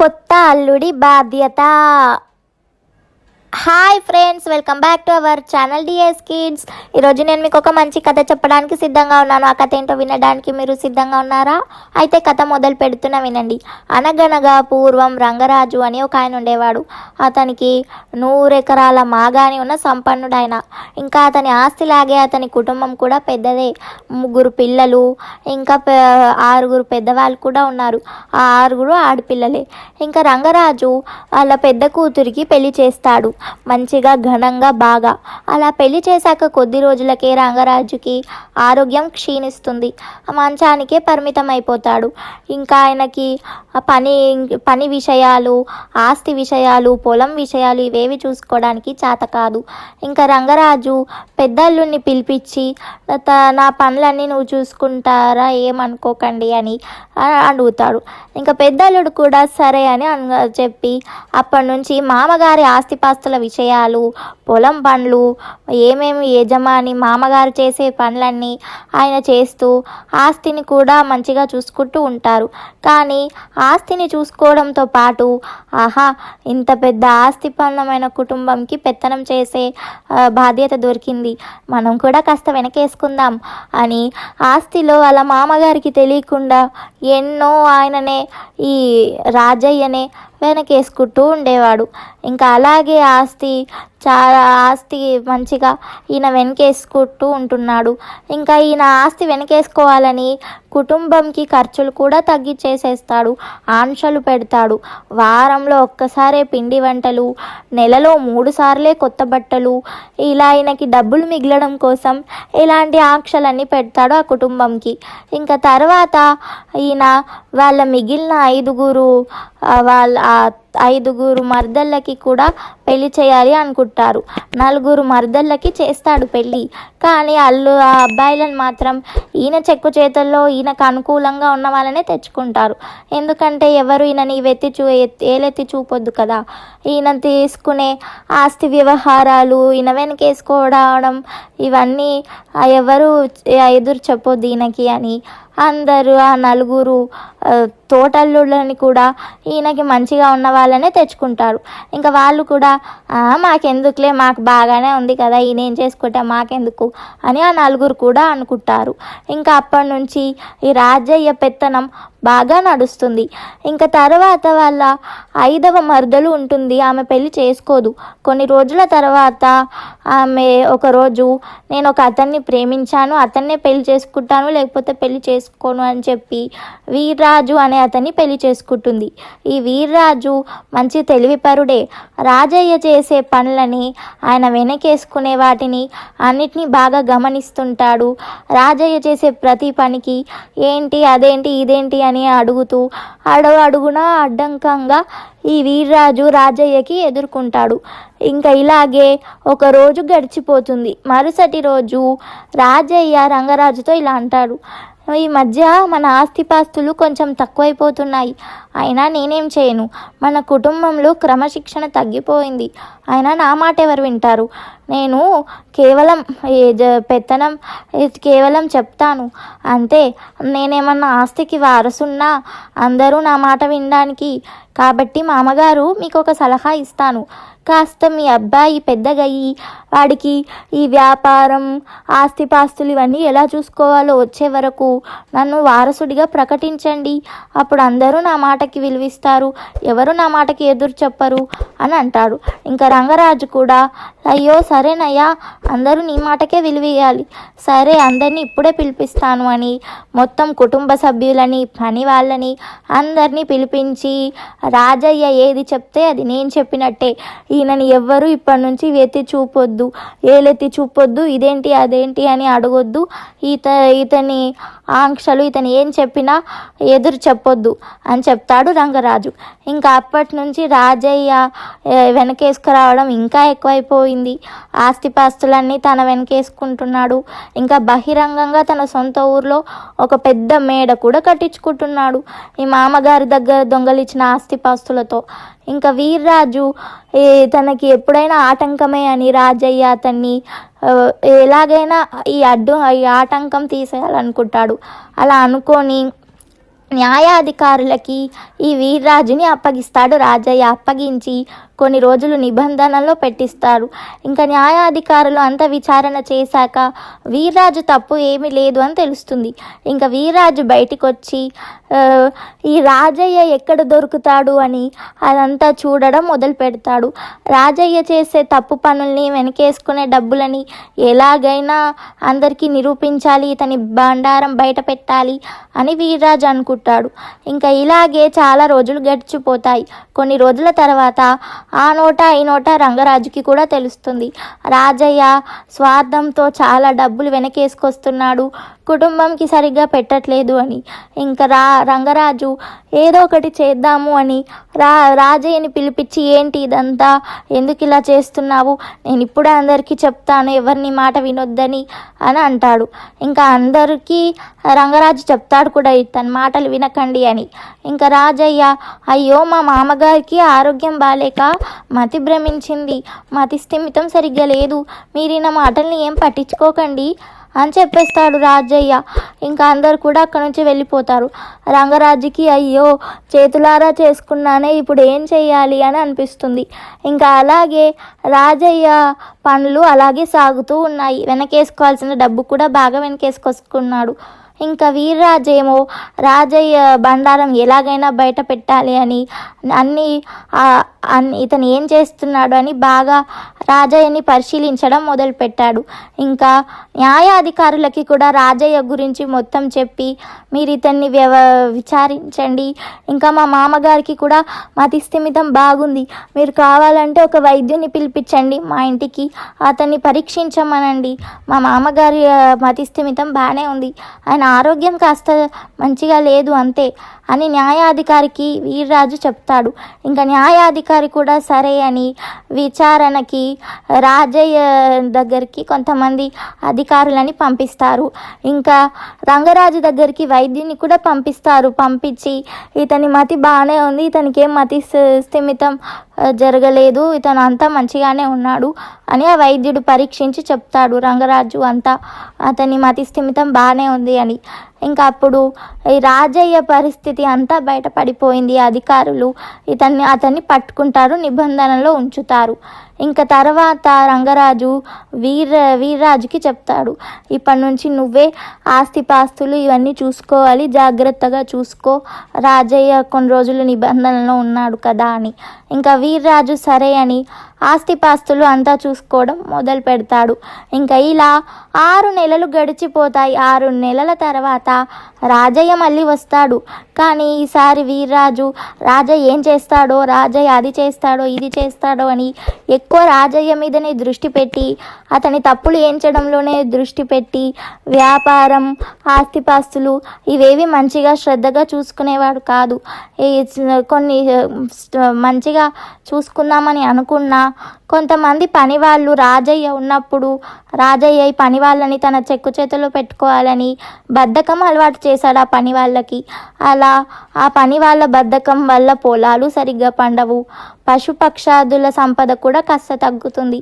కొత్త అల్లుడి బాధ్యత. Hi friends, welcome back to our channel DS Kids. ఈరోజు నేను మీకు ఒక మంచి కథ చెప్పడానికి సిద్ధంగా ఉన్నాను. ఆ కథ ఏంటో వినడానికి మీరు సిద్ధంగా ఉన్నారా? అయితే కథ మొదలు పెడుతున్నా, వినండి. అనగనగా పూర్వం రంగరాజు అని ఒక ఆయన ఉండేవాడు. అతనికి 100 ఎకరాల మాగాని ఉన్న సంపన్నుడు ఆయన. ఇంకా అతని ఆస్తిలాగే అతని కుటుంబం కూడా పెద్దదే. 3 పిల్లలు, ఇంకా 6 పెద్దవాళ్ళు కూడా ఉన్నారు. ఆ 6 ఆడపిల్లలే. ఇంకా రంగరాజు వాళ్ళ పెద్ద కూతురికి పెళ్లి చేస్తాడు, మంచిగా ఘనంగా బాగా. అలా పెళ్లి చేశాక కొద్ది రోజులకే రంగరాజుకి ఆరోగ్యం క్షీణిస్తుంది. మంచానికే పరిమితం అయిపోతాడు. ఇంకా ఆయనకి పని విషయాలు, ఆస్తి విషయాలు, పొలం విషయాలు ఇవేవి చూసుకోవడానికి చేత కాదు. ఇంకా రంగరాజు పెద్దల్లుని పిలిపించి, నా పనులన్నీ నువ్వు చూసుకుంటారా, ఏమనుకోకండి అని అడుగుతాడు. ఇంకా పెద్దల్లుడు కూడా సరే అని చెప్పి అప్పటి నుంచి మామగారి ఆస్తిపాస్తుల విషయాలు, పొలం పనులు, ఏమేమి యజమాని మామగారు చేసే పనులన్నీ ఆయన చేస్తూ ఆస్తిని కూడా మంచిగా చూసుకుంటూ ఉంటారు. కానీ ఆస్తిని చూసుకోవడంతో పాటు ఇంత పెద్ద ఆస్తిపన్నమైన కుటుంబంకి పెత్తనం చేసే బాధ్యత దొరికింది, మనం కూడా కాస్త వెనకేసుకుందాం అని ఆస్తిలో వాళ్ళ మామగారికి తెలియకుండా ఎన్నో ఆయననే, ఈ రాజయ్యనే వెనకేసుకుంటూ ఉండేవాడు. ఇంకా అలాగే ఆస్తి మంచిగా ఈయన వెనకేసుకుంటూ ఉంటున్నాడు. ఇంకా ఈయన ఆస్తి వెనకేసుకోవాలని కుటుంబంకి ఖర్చులు కూడా తగ్గించేసేస్తాడు, ఆంక్షలు పెడతాడు. వారంలో ఒక్కసారే పిండి వంటలు, నెలలో 3 సార్లే కొత్త బట్టలు, ఇలా ఆయనకి డబ్బులు మిగలడం కోసం ఇలాంటి ఆంక్షలన్నీ పెడతాడు ఆ కుటుంబంకి. ఇంకా తర్వాత ఈయన వాళ్ళ మిగిలిన 5 మర్దళ్ళకి కూడా పెళ్లి చేయాలి అనుకుంటారు. 4 మర్దళ్ళకి చేస్తాడు పెళ్ళి. కానీ ఆ అబ్బాయిలను మాత్రం ఈయన చెక్కు చేతుల్లో ఈయనకు అనుకూలంగా ఉన్న వాళ్ళనే తెచ్చుకుంటారు. ఎందుకంటే ఎవరు ఈయనని ఏలెత్తి చూపొద్దు కదా. ఈయన తీసుకునే ఆస్తి వ్యవహారాలు, ఈయన వెనకేసుకోవడం, ఇవన్నీ ఎవరు ఎదురు చెప్పొద్దు ఈయనకి అని అందరూ ఆ 4 తోటల్లుళ్ళని కూడా ఈయనకి మంచిగా ఉన్న వాళ్ళనే తెచ్చుకుంటారు. ఇంకా వాళ్ళు కూడా మాకెందుకులే, మాకు బాగానే ఉంది కదా, ఈయన ఏం చేసుకుంటే మాకెందుకు అని ఆ 4 కూడా అనుకుంటారు. ఇంకా అప్పటి నుంచి ఈ రాజయ్య పెత్తనం బాగా నడుస్తుంది. ఇంకా తర్వాత వాళ్ళ 5వ మరదలు ఉంటుంది, ఆమె పెళ్లి చేసుకోదు. కొన్ని రోజుల తర్వాత ఆమె ఒకరోజు, నేను ఒక అతన్ని ప్రేమించాను, అతన్నే పెళ్లి చేసుకుంటాను, లేకపోతే పెళ్లి చేసుకోను అని చెప్పి వీర్రాజు అనే అతన్ని పెళ్లి చేసుకుంటుంది. ఈ వీర్రాజు మంచి తెలివిపరుడే. రాజయ్య చేసే పనులని, ఆయన వెనకేసుకునే వాటిని అన్నిటినీ బాగా గమనిస్తుంటాడు. రాజయ్య చేసే ప్రతి పనికి ఏంటి, అదేంటి, ఇదేంటి అని అడుగుతూ అడుగున అడ్డంకంగా ఈ వీర్రాజు రాజయ్యకి ఎదుర్కొంటాడు. ఇంకా ఇలాగే ఒక రోజు గడిచిపోతుంది. మరుసటి రోజు రాజయ్య రంగరాజుతో ఇలా అంటాడు, ఈ మధ్య మన ఆస్తిపాస్తులు కొంచెం తక్కువైపోతున్నాయి, అయినా నేనేం చేయను, మన కుటుంబంలో క్రమశిక్షణ తగ్గిపోయింది, అయినా నా మాట ఎవరు వింటారు, నేను కేవలం పెత్తనం కేవలం చెప్తాను అంతే, నేనేమన్నా ఆస్తికి వారసున్నా అందరూ నా మాట వినడానికి. కాబట్టి మామగారు మీకు ఒక సలహా ఇస్తాను, కాస్త మీ అబ్బాయి పెద్దగయ్యి వాడికి ఈ వ్యాపారం, ఆస్తిపాస్తులు ఇవన్నీ ఎలా చూసుకోవాలో వచ్చే వరకు నన్ను వారసుడిగా ప్రకటించండి, అప్పుడు అందరూ నా మాటకి విలువిస్తారు, ఎవరు నా మాటకి ఎదురు చెప్పరు అని అంటాడు. ఇంకా రంగరాజు కూడా, అయ్యో సరేనయ్యా, అందరూ నీ మాటకే విలువేయాలి, సరే అందరినీ ఇప్పుడే పిలిపిస్తాను అని మొత్తం కుటుంబ సభ్యులని, పని వాళ్ళని అందరినీ పిలిపించి, రాజయ్య ఏది చెప్తే అది నేను చెప్పినట్టే, ఈయనని ఎవ్వరూ ఇప్పటి నుంచి ఏలెత్తి చూపొద్దు, ఇదేంటి అదేంటి అని అడగొద్దు, ఇతని ఆంక్షలు, ఇతను ఏం చెప్పినా ఎదురు చెప్పొద్దు అని చెప్తాడు రంగరాజు. ఇంకా అప్పటి నుంచి రాజయ్య వెనకేసుకురావడం ఇంకా ఎక్కువైపోయింది. ఆస్తిపాస్తులన్నీ తన వెనకేసుకుంటున్నాడు. ఇంకా బహిరంగంగా తన సొంత ఊర్లో ఒక పెద్ద మేడ కూడా కట్టించుకుంటున్నాడు, ఈ మామగారి దగ్గర దొంగలిచ్చిన ఆస్తిపాస్తులతో. ఇంకా వీర్రాజు తనకి ఎప్పుడైనా ఆటంకమే అని రాజయ్య అతన్ని ఎలాగైనా ఈ ఆటంకం తీసేయాలనుకుంటాడు. అలా అనుకొని న్యాయాధికారులకి ఈ వీర్రాజుని అప్పగిస్తాడు రాజయ్య. అప్పగించి కొన్ని రోజులు నిబంధనలో పెట్టిస్తారు. ఇంకా న్యాయాధికారులు అంత విచారణ చేశాక వీర్రాజు తప్పు ఏమీ లేదు అని తెలుస్తుంది. ఇంకా వీర్రాజు బయటికి వచ్చి ఈ రాజయ్య ఎక్కడ దొరుకుతాడు అని అదంతా చూడడం మొదలు పెడతాడు. రాజయ్య చేసే తప్పు పనుల్ని, వెనకేసుకునే డబ్బులని ఎలాగైనా అందరికీ నిరూపించాలి, ఇతని బండారం బయట పెట్టాలి అని వీర్రాజు అనుకుంటాడు. ఇంకా ఇలాగే చాలా రోజులు గడిచిపోతాయి. కొన్ని రోజుల తర్వాత ఆ నోట ఈ నోట రంగరాజుకి కూడా తెలుస్తుంది, రాజయ్య స్వార్థంతో చాలా డబ్బులు వెనకేసుకొస్తున్నాడు, కుటుంబంకి సరిగ్గా పెట్టట్లేదు అని. ఇంకా రంగరాజు ఏదో ఒకటి చేద్దాము అని రాజయ్యని పిలిపించి, ఏంటి ఇదంతా, ఎందుకు ఇలా చేస్తున్నావు, నేను ఇప్పుడే అందరికీ చెప్తాను ఎవరిని మాట వినొద్దని అని అంటాడు. ఇంకా అందరికీ రంగరాజు చెప్తాడు కూడా, తన మాటలు వినకండి అని. ఇంకా రాజయ్య, అయ్యో మా మామగారికి ఆరోగ్యం బాలేక మతి భ్రమించింది, మతి స్థిమితం సరిగ్గా లేదు, మీరు నా మాటల్ని ఏం పట్టించుకోకండి అని చెప్పేస్తాడు రాజయ్య. ఇంకా అందరు కూడా అక్కడ నుంచి వెళ్ళిపోతారు. రంగరాజుకి అయ్యో చేతులారా చేసుకున్నానే, ఇప్పుడు ఏం చెయ్యాలి అని అనిపిస్తుంది. ఇంకా అలాగే రాజయ్య పనులు అలాగే సాగుతూ ఉన్నాయి. వెనకేసుకోవాల్సిన డబ్బు కూడా బాగా వెనకేసుకొసుకున్నాడు. ఇంకా వీర్రాజేమో రాజయ్య బండారం ఎలాగైనా బయట పెట్టాలి అని అన్నీ ఇతను ఏం చేస్తున్నాడు అని బాగా రాజయ్యని పరిశీలించడం మొదలుపెట్టాడు. ఇంకా న్యాయాధికారులకి కూడా రాజయ్య గురించి మొత్తం చెప్పి, మీరు ఇతన్ని విచారించండి, ఇంకా మా మామగారికి కూడా మతి స్థిమితం బాగుంది, మీరు కావాలంటే ఒక వైద్యుని పిలిపించండి మా ఇంటికి, అతన్ని పరీక్షించమనండి, మా మామగారి మతి స్థిమితం బాగానే ఉంది, ఆయన ఆరోగ్యం కాస్త మంచిగా లేదు అంతే అని న్యాయాధికారికి వీర్రాజు చెప్తాడు. ఇంకా న్యాయాధికారి కూడా సరే అని విచారణకి రాజయ్య దగ్గరికి కొంతమంది అధికారులని పంపిస్తారు. ఇంకా రంగరాజు దగ్గరికి వైద్యుని కూడా పంపిస్తారు. పంపించి, ఇతని మతి బాగానే ఉంది, ఇతనికి ఏం మతి స్థిమితం జరగలేదు, ఇతను అంతా మంచిగానే ఉన్నాడు అని ఆ వైద్యుడు పరీక్షించి చెప్తాడు రంగరాజు అంతా అతని మతి స్థిమితం బాగానే ఉంది అని. ఇంకా అప్పుడు ఈ రాజయ్య పరిస్థితి అంతా బయటపడిపోయింది. అధికారులు అతన్ని పట్టుకుంటారు, నిబంధనలో ఉంచుతారు. ఇంకా తర్వాత రంగరాజు వీర్రాజుకి చెప్తాడు, ఇప్పటి నుంచి నువ్వే ఆస్తిపాస్తులు ఇవన్నీ చూసుకోవాలి, జాగ్రత్తగా చూసుకో, రాజయ్య కొన్ని రోజులు నిబంధనలో ఉన్నాడు కదా అని. ఇంకా వీర్రాజు సరే అని ఆస్తిపాస్తులు అంతా చూసుకోవడం మొదలు పెడతాడు. ఇంకా ఇలా 6 నెలలు గడిచిపోతాయి. 6 నెలల తర్వాత రాజయ్య మళ్ళీ వస్తాడు. కానీ ఈసారి వీర్రాజు రాజయ్య ఏం చేస్తాడో, రాజయ్య అది చేస్తాడో ఇది చేస్తాడో అని ఎక్కువ రాజయ్య మీదనే దృష్టి పెట్టి, అతని తప్పులు ఏంచడంలోనే దృష్టి పెట్టి, వ్యాపారం, ఆస్తిపాస్తులు ఇవేవి మంచిగా శ్రద్ధగా చూసుకునేవాడు కాదు. కొన్ని మంచిగా చూసుకుందామని అనుకున్నా కొంతమంది పని వాళ్ళు రాజయ్య ఉన్నప్పుడు రాజయ్య ఈ పని వాళ్ళని తన చెక్కు చేతిలో పెట్టుకోవాలని బద్ధకం అలవాటు చేశాడు ఆ పని వాళ్ళకి. అలా ఆ పని వాళ్ళ బద్ధకం వల్ల పొలాలు సరిగ్గా పండవు, పశుపక్షాదుల సంపద కూడా కాస్త తగ్గుతుంది.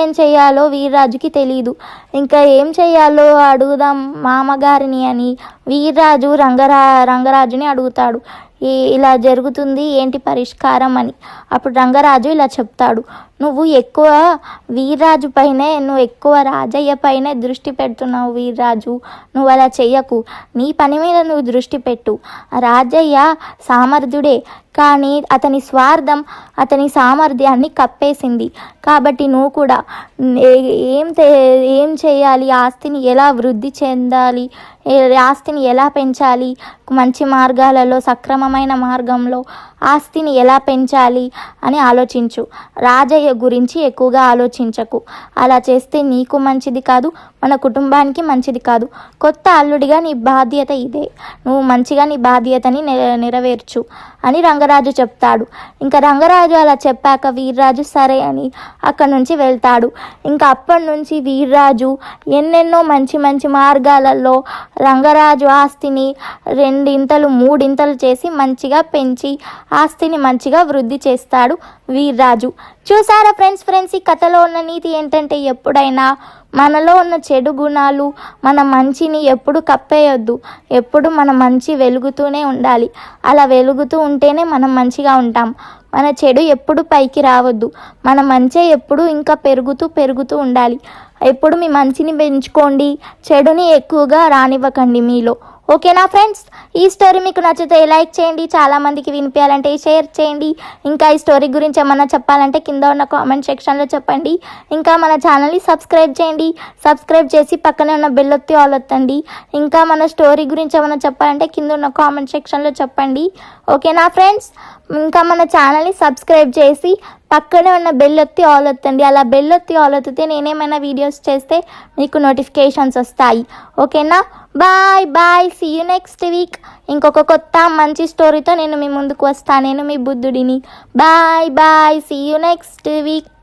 ఏం చేయాలో వీర్రాజుకి తెలీదు. ఇంకా ఏం చేయాలో అడుగుదాం మామగారిని అని వీర్రాజు రంగరాజుని అడుగుతాడు, ఇలా జరుగుతుంది ఏంటి పరిష్కారం అని. అప్పుడు రంగరాజు ఇలా చెప్తాడు, నువ్వు ఎక్కువ వీర్రాజు పైనే, నువ్వు ఎక్కువ రాజయ్య పైనే దృష్టి పెడుతున్నావు వీర్రాజు, నువ్వు అలా చెయ్యకు, నీ పని మీద నువ్వు దృష్టి పెట్టు. రాజయ్య సామర్థ్యుడే, కానీ అతని స్వార్థం అతని సామర్థ్యాన్ని కప్పేసింది. కాబట్టి నువ్వు కూడా ఏం చేయాలి, ఆస్తిని ఎలా వృద్ధి చెందాలి, ఆస్తిని ఎలా పెంచాలి, మంచి మార్గాలలో సక్రమమైన మార్గంలో ఆస్తిని ఎలా పెంచాలి అని ఆలోచించు. రాజయ్య గురించి ఎక్కువగా ఆలోచించకు. అలా చేస్తే నీకు మంచిది కాదు, మన కుటుంబానికి మంచిది కాదు. కొత్త అల్లుడిగా నీ బాధ్యత ఇదే, నువ్వు మంచిగా నీ బాధ్యతని నెరవేర్చు అని రంగరాజు చెప్తాడు. ఇంకా రంగరాజు అలా చెప్పాక వీర్రాజు సరే అని అక్కడి నుంచి వెళ్తాడు. ఇంకా అప్పటి నుంచి వీర్రాజు ఎన్నెన్నో మంచి మంచి మార్గాలలో రంగరాజు ఆస్తిని 2 ఇంతలు 3 ఇంతలు చేసి మంచిగా పెంచి ఆస్తిని మంచిగా వృద్ధి చేస్తాడు వీర్రాజు. చూసారా ఫ్రెండ్స్ ఈ కథలో ఉన్న నీతి ఏంటంటే ఎప్పుడైనా మనలో ఉన్న చెడు గుణాలు మన మంచిని ఎప్పుడు కప్పేయొద్దు. ఎప్పుడు మన మంచి వెలుగుతూనే ఉండాలి. అలా వెలుగుతూ ఉంటేనే మనం మంచిగా ఉంటాం. మన చెడు ఎప్పుడు పైకి రావద్దు. మన మంచే ఎప్పుడు ఇంకా పెరుగుతూ ఉండాలి. ఎప్పుడు మీ మంచిని పెంచుకోండి, చెడుని ఎక్కువగా రానివ్వకండి మీలో. ఓకేనా ఫ్రెండ్స్? ఈ స్టోరీ మీకు నచ్చితే లైక్ చేయండి, చాలామందికి వినిపించాలంటే షేర్ చేయండి. ఇంకా ఈ స్టోరీ గురించి ఏమన్నా చెప్పాలంటే కింద ఉన్న కామెంట్ సెక్షన్లో చెప్పండి. ఇంకా మన ఛానల్ని సబ్స్క్రైబ్ చేయండి. సబ్స్క్రైబ్ చేసి పక్కనే ఉన్న బెల్ ఒత్తి ఆల్ ఒత్తండి. ఇంకా మన స్టోరీ గురించి ఏమన్నా చెప్పాలంటే కింద ఉన్న కామెంట్ సెక్షన్లో చెప్పండి. ఓకేనా ఫ్రెండ్స్? ఇంకా మన ఛానల్ని సబ్స్క్రైబ్ చేసి పక్కనే ఉన్న బెల్ ఒత్తి ఆల్ ఒత్తండి. అలా బెల్ ఒత్తి ఆల్ ఒత్తితే నేనేమైనా వీడియోస్ చేస్తే మీకు నోటిఫికేషన్స్ వస్తాయి. ఓకేనా? Bye. See you next week. ఇంకొక కొత్త మంచి స్టోరీతో నేను మీ ముందుకు వస్తాను. నేను మీ బుద్ధుడిని. Bye. See you next week.